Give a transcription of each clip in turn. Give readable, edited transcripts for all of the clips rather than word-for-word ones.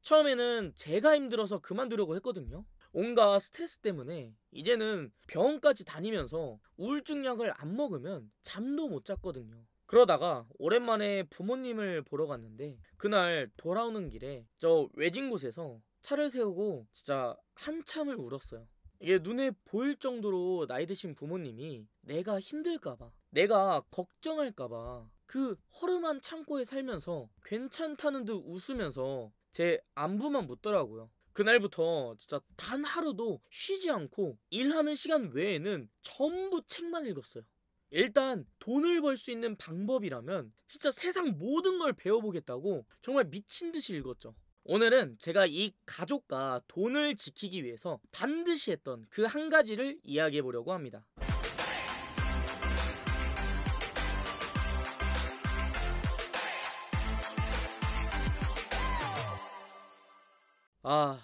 처음에는 제가 힘들어서 그만두려고 했거든요. 온갖 스트레스 때문에 이제는 병원까지 다니면서 우울증 약을 안 먹으면 잠도 못 잤거든요. 그러다가 오랜만에 부모님을 보러 갔는데 그날 돌아오는 길에 저 외진 곳에서 차를 세우고 진짜 한참을 울었어요. 이게 눈에 보일 정도로 나이 드신 부모님이 내가 힘들까봐, 내가 걱정할까봐 그 허름한 창고에 살면서 괜찮다는 듯 웃으면서 제 안부만 묻더라고요. 그날부터 진짜 단 하루도 쉬지 않고 일하는 시간 외에는 전부 책만 읽었어요. 일단 돈을 벌 수 있는 방법이라면 진짜 세상 모든 걸 배워보겠다고 정말 미친 듯이 읽었죠. 오늘은 제가 이 가족과 돈을 지키기 위해서 반드시 했던 그 한 가지를 이야기해 보려고 합니다.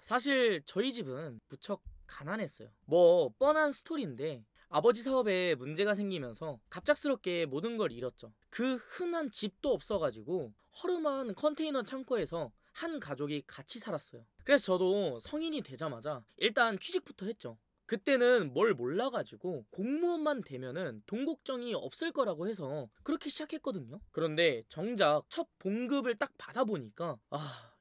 사실 저희 집은 무척 가난했어요. 뭐 뻔한 스토리인데 아버지 사업에 문제가 생기면서 갑작스럽게 모든 걸 잃었죠. 그 흔한 집도 없어가지고 허름한 컨테이너 창고에서 한 가족이 같이 살았어요. 그래서 저도 성인이 되자마자 일단 취직부터 했죠. 그때는 뭘 몰라가지고 공무원만 되면은 돈 걱정이 없을 거라고 해서 그렇게 시작했거든요. 그런데 정작 첫 봉급을 딱 받아보니까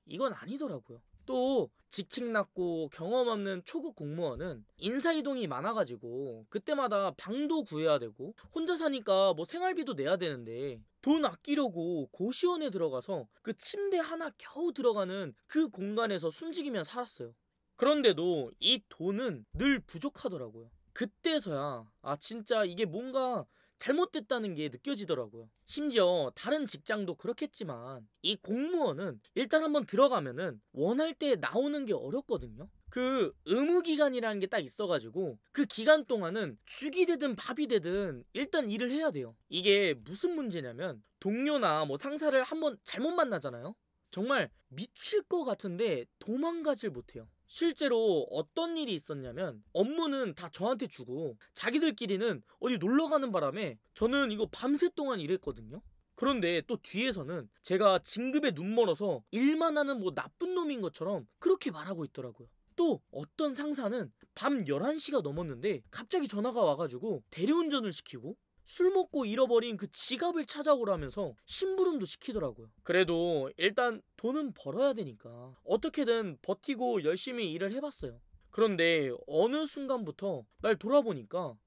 이건 아니더라고요. 또 직책 낮고 경험 없는 초급 공무원은 인사이동이 많아가지고 그때마다 방도 구해야 되고 혼자 사니까 뭐 생활비도 내야 되는데 돈 아끼려고 고시원에 들어가서 그 침대 하나 겨우 들어가는 그 공간에서 숨지기면 살았어요. 그런데도 이 돈은 늘 부족하더라고요. 그때서야 진짜 이게 뭔가 잘못됐다는 게 느껴지더라고요. 심지어 다른 직장도 그렇겠지만 이 공무원은 일단 한번 들어가면은 원할 때 나오는 게 어렵거든요. 그 의무기간이라는 게 딱 있어가지고 그 기간 동안은 죽이 되든 밥이 되든 일단 일을 해야 돼요. 이게 무슨 문제냐면 동료나 뭐 상사를 한번 잘못 만나잖아요. 정말 미칠 것 같은데 도망가질 못해요. 실제로 어떤 일이 있었냐면 업무는 다 저한테 주고 자기들끼리는 어디 놀러 가는 바람에 저는 이거 밤새 동안 일했거든요. 그런데 또 뒤에서는 제가 진급에 눈멀어서 일만 하는 뭐 나쁜 놈인 것처럼 그렇게 말하고 있더라고요. 또 어떤 상사는 밤 11시가 넘었는데 갑자기 전화가 와가지고 대리운전을 시키고 술 먹고 잃어버린 그 지갑을 찾아오라면서 심부름도 시키더라고요. 그래도 일단 돈은 벌어야 되니까 어떻게든 버티고 열심히 일을 해봤어요. 그런데 어느 순간부터 날 돌아보니까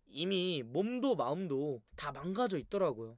이미 몸도 마음도 다 망가져 있더라고요.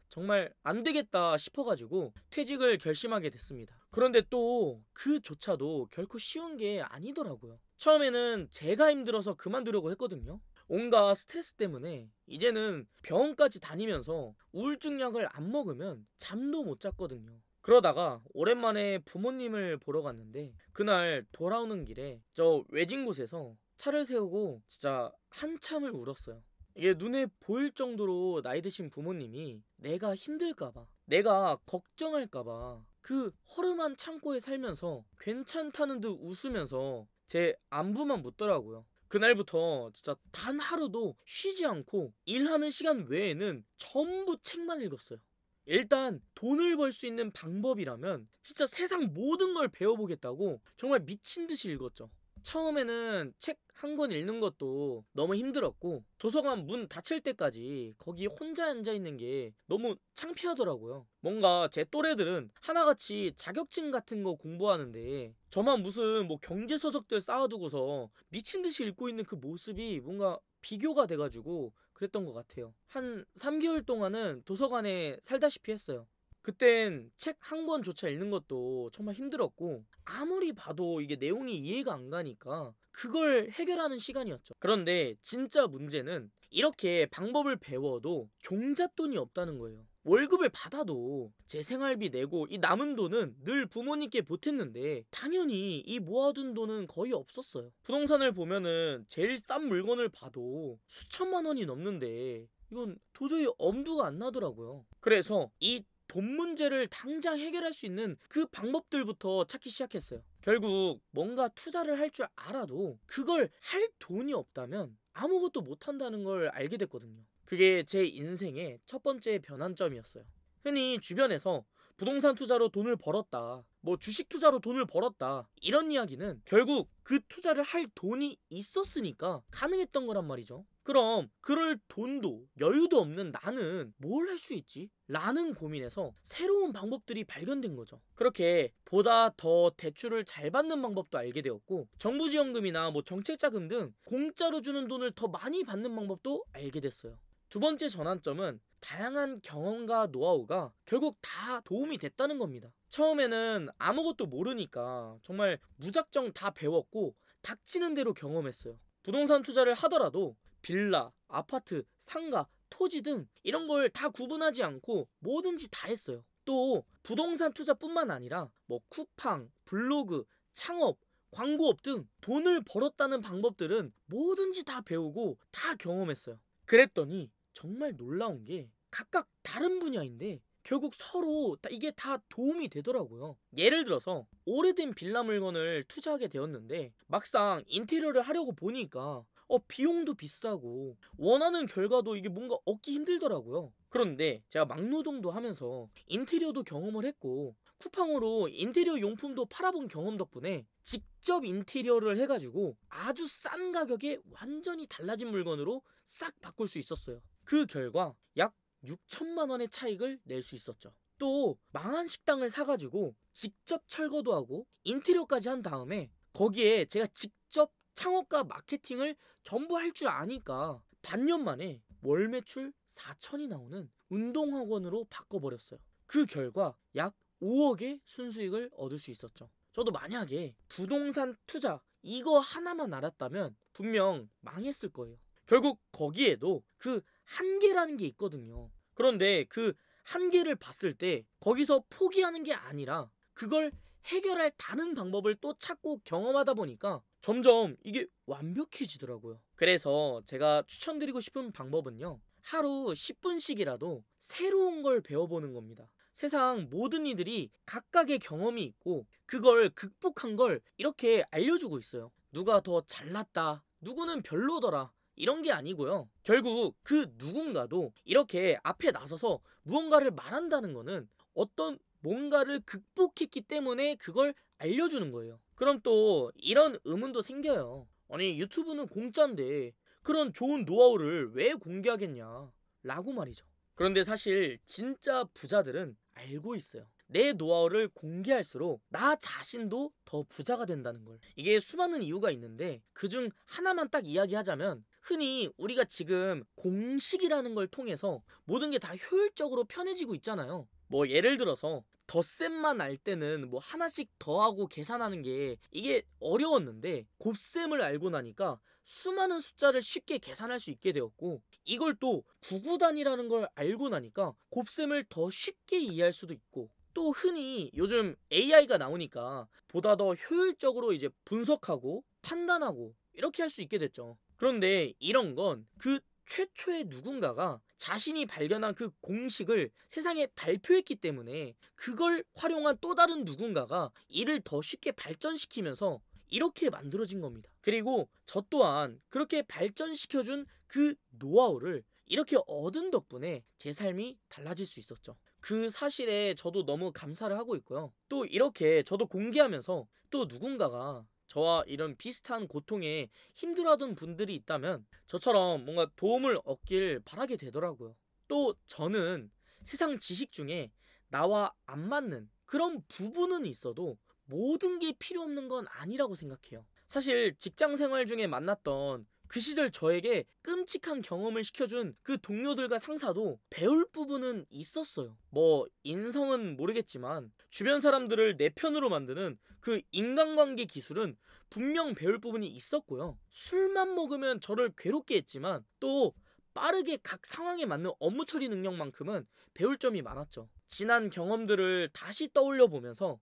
정말 안 되겠다 싶어가지고 퇴직을 결심하게 됐습니다. 그런데 또 그조차도 결코 쉬운 게 아니더라고요. 처음에는 제가 힘들어서 그만두려고 했거든요. 온갖 스트레스 때문에 이제는 병원까지 다니면서 우울증 약을 안 먹으면 잠도 못 잤거든요. 그러다가 오랜만에 부모님을 보러 갔는데 그날 돌아오는 길에 저 외진 곳에서 차를 세우고 진짜 한참을 울었어요. 이게 눈에 보일 정도로 나이 드신 부모님이 내가 힘들까봐, 내가 걱정할까봐 그 허름한 창고에 살면서 괜찮다는 듯 웃으면서 제 안부만 묻더라고요. 그날부터 진짜 단 하루도 쉬지 않고 일하는 시간 외에는 전부 책만 읽었어요. 일단 돈을 벌 수 있는 방법이라면 진짜 세상 모든 걸 배워보겠다고 정말 미친 듯이 읽었죠. 처음에는 책 한 권 읽는 것도 너무 힘들었고 도서관 문 닫힐 때까지 거기 혼자 앉아 있는 게 너무 창피하더라고요. 뭔가 제 또래들은 하나같이 자격증 같은 거 공부하는데 저만 무슨 뭐 경제서적들 쌓아두고서 미친 듯이 읽고 있는 그 모습이 뭔가 비교가 돼가지고 그랬던 것 같아요. 한 3개월 동안은 도서관에 살다시피 했어요. 그땐 책 한 권조차 읽는 것도 정말 힘들었고 아무리 봐도 이게 내용이 이해가 안 가니까 그걸 해결하는 시간이었죠. 그런데 진짜 문제는 이렇게 방법을 배워도 종잣돈이 없다는 거예요. 월급을 받아도 제 생활비 내고 이 남은 돈은 늘 부모님께 보탰는데 당연히 이 모아둔 돈은 거의 없었어요. 부동산을 보면은 제일 싼 물건을 봐도 수천만 원이 넘는데 이건 도저히 엄두가 안 나더라고요. 그래서 이 돈 문제를 당장 해결할 수 있는 그 방법들부터 찾기 시작했어요. 결국 뭔가 투자를 할 줄 알아도 그걸 할 돈이 없다면 아무것도 못한다는 걸 알게 됐거든요. 그게 제 인생의 첫 번째 변환점이었어요. 흔히 주변에서 부동산 투자로 돈을 벌었다, 뭐 주식 투자로 돈을 벌었다, 이런 이야기는 결국 그 투자를 할 돈이 있었으니까 가능했던 거란 말이죠. 그럼 그럴 돈도 여유도 없는 나는 뭘 할 수 있지? 라는 고민에서 새로운 방법들이 발견된 거죠. 그렇게 보다 더 대출을 잘 받는 방법도 알게 되었고, 정부지원금이나 뭐 정책자금 등 공짜로 주는 돈을 더 많이 받는 방법도 알게 됐어요. 두 번째 전환점은 다양한 경험과 노하우가 결국 다 도움이 됐다는 겁니다. 처음에는 아무것도 모르니까 정말 무작정 다 배웠고 닥치는 대로 경험했어요. 부동산 투자를 하더라도 빌라, 아파트, 상가, 토지 등 이런 걸 다 구분하지 않고 뭐든지 다 했어요. 또 부동산 투자뿐만 아니라 뭐 쿠팡, 블로그, 창업, 광고업 등 돈을 벌었다는 방법들은 뭐든지 다 배우고 다 경험했어요. 그랬더니 정말 놀라운 게 각각 다른 분야인데 결국 서로 이게 다 도움이 되더라고요. 예를 들어서 오래된 빌라 물건을 투자하게 되었는데 막상 인테리어를 하려고 보니까 비용도 비싸고 원하는 결과도 이게 뭔가 얻기 힘들더라고요. 그런데 제가 막노동도 하면서 인테리어도 경험을 했고 쿠팡으로 인테리어 용품도 팔아본 경험 덕분에 직접 인테리어를 해가지고 아주 싼 가격에 완전히 달라진 물건으로 싹 바꿀 수 있었어요. 그 결과 약 6천만 원의 차익을 낼 수 있었죠. 또 망한 식당을 사가지고 직접 철거도 하고 인테리어까지 한 다음에 거기에 제가 직접 창업과 마케팅을 전부 할 줄 아니까 반년 만에 월 매출 4천이 나오는 운동학원으로 바꿔버렸어요. 그 결과 약 5억의 순수익을 얻을 수 있었죠. 저도 만약에 부동산 투자 이거 하나만 알았다면 분명 망했을 거예요. 결국 거기에도 그 한계라는 게 있거든요. 그런데 그 한계를 봤을 때 거기서 포기하는 게 아니라 그걸 해결할 다른 방법을 또 찾고 경험하다 보니까 점점 이게 완벽해지더라고요. 그래서 제가 추천드리고 싶은 방법은요, 하루 10분씩이라도 새로운 걸 배워보는 겁니다. 세상 모든 이들이 각각의 경험이 있고 그걸 극복한 걸 이렇게 알려주고 있어요. 누가 더 잘났다, 누구는 별로더라, 이런 게 아니고요. 결국 그 누군가도 이렇게 앞에 나서서 무언가를 말한다는 거는 어떤 뭔가를 극복했기 때문에 그걸 알려주는 거예요. 그럼 또 이런 의문도 생겨요. 아니 유튜브는 공짜인데 그런 좋은 노하우를 왜 공개하겠냐 라고 말이죠. 그런데 사실 진짜 부자들은 알고 있어요. 내 노하우를 공개할수록 나 자신도 더 부자가 된다는 걸. 이게 수많은 이유가 있는데 그중 하나만 딱 이야기하자면, 흔히 우리가 지금 공식이라는 걸 통해서 모든 게 다 효율적으로 편해지고 있잖아요. 뭐 예를 들어서 덧셈만 알 때는 뭐 하나씩 더하고 계산하는 게 이게 어려웠는데 곱셈을 알고 나니까 수많은 숫자를 쉽게 계산할 수 있게 되었고, 이걸 또 구구단이라는 걸 알고 나니까 곱셈을 더 쉽게 이해할 수도 있고, 또 흔히 요즘 AI가 나오니까 보다 더 효율적으로 이제 분석하고 판단하고 이렇게 할 수 있게 됐죠. 그런데 이런 건 그 최초의 누군가가 자신이 발견한 그 공식을 세상에 발표했기 때문에 그걸 활용한 또 다른 누군가가 이를 더 쉽게 발전시키면서 이렇게 만들어진 겁니다. 그리고 저 또한 그렇게 발전시켜준 그 노하우를 이렇게 얻은 덕분에 제 삶이 달라질 수 있었죠. 그 사실에 저도 너무 감사를 하고 있고요. 또 이렇게 저도 공개하면서 또 누군가가 저와 이런 비슷한 고통에 힘들어하던 분들이 있다면 저처럼 뭔가 도움을 얻길 바라게 되더라고요. 또 저는 세상 지식 중에 나와 안 맞는 그런 부분은 있어도 모든 게 필요 없는 건 아니라고 생각해요. 사실 직장 생활 중에 만났던 그 시절 저에게 끔찍한 경험을 시켜준 그 동료들과 상사도 배울 부분은 있었어요. 뭐 인성은 모르겠지만 주변 사람들을 내 편으로 만드는 그 인간관계 기술은 분명 배울 부분이 있었고요. 술만 먹으면 저를 괴롭게 했지만 또 빠르게 각 상황에 맞는 업무 처리 능력만큼은 배울 점이 많았죠. 지난 경험들을 다시 떠올려 보면서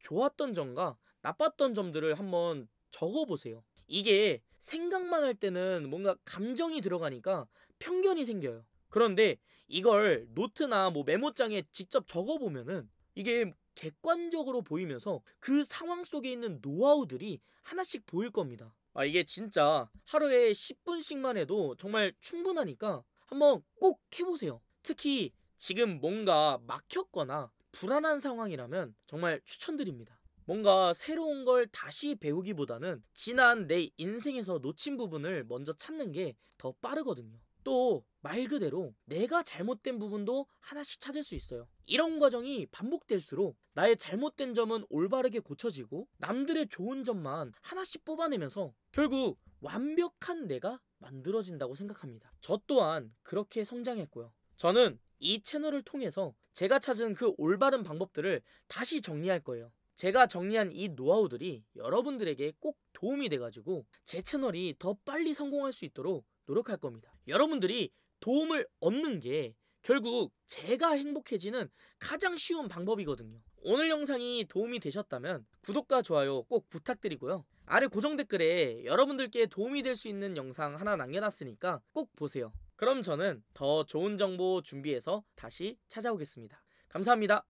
좋았던 점과 나빴던 점들을 한번 적어보세요. 이게 생각만 할 때는 뭔가 감정이 들어가니까 편견이 생겨요. 그런데 이걸 노트나 뭐 메모장에 직접 적어보면은 이게 객관적으로 보이면서 그 상황 속에 있는 노하우들이 하나씩 보일 겁니다. 이게 진짜 하루에 10분씩만 해도 정말 충분하니까 한번 꼭 해보세요. 특히 지금 뭔가 막혔거나 불안한 상황이라면 정말 추천드립니다. 뭔가 새로운 걸 다시 배우기보다는 지난 내 인생에서 놓친 부분을 먼저 찾는 게 더 빠르거든요. 또 말 그대로 내가 잘못된 부분도 하나씩 찾을 수 있어요. 이런 과정이 반복될수록 나의 잘못된 점은 올바르게 고쳐지고 남들의 좋은 점만 하나씩 뽑아내면서 결국 완벽한 내가 만들어진다고 생각합니다. 저 또한 그렇게 성장했고요. 저는 이 채널을 통해서 제가 찾은 그 올바른 방법들을 다시 정리할 거예요. 제가 정리한 이 노하우들이 여러분들에게 꼭 도움이 돼가지고 제 채널이 더 빨리 성공할 수 있도록 노력할 겁니다. 여러분들이 도움을 얻는 게 결국 제가 행복해지는 가장 쉬운 방법이거든요. 오늘 영상이 도움이 되셨다면 구독과 좋아요 꼭 부탁드리고요. 아래 고정 댓글에 여러분들께 도움이 될 수 있는 영상 하나 남겨놨으니까 꼭 보세요. 그럼 저는 더 좋은 정보 준비해서 다시 찾아오겠습니다. 감사합니다.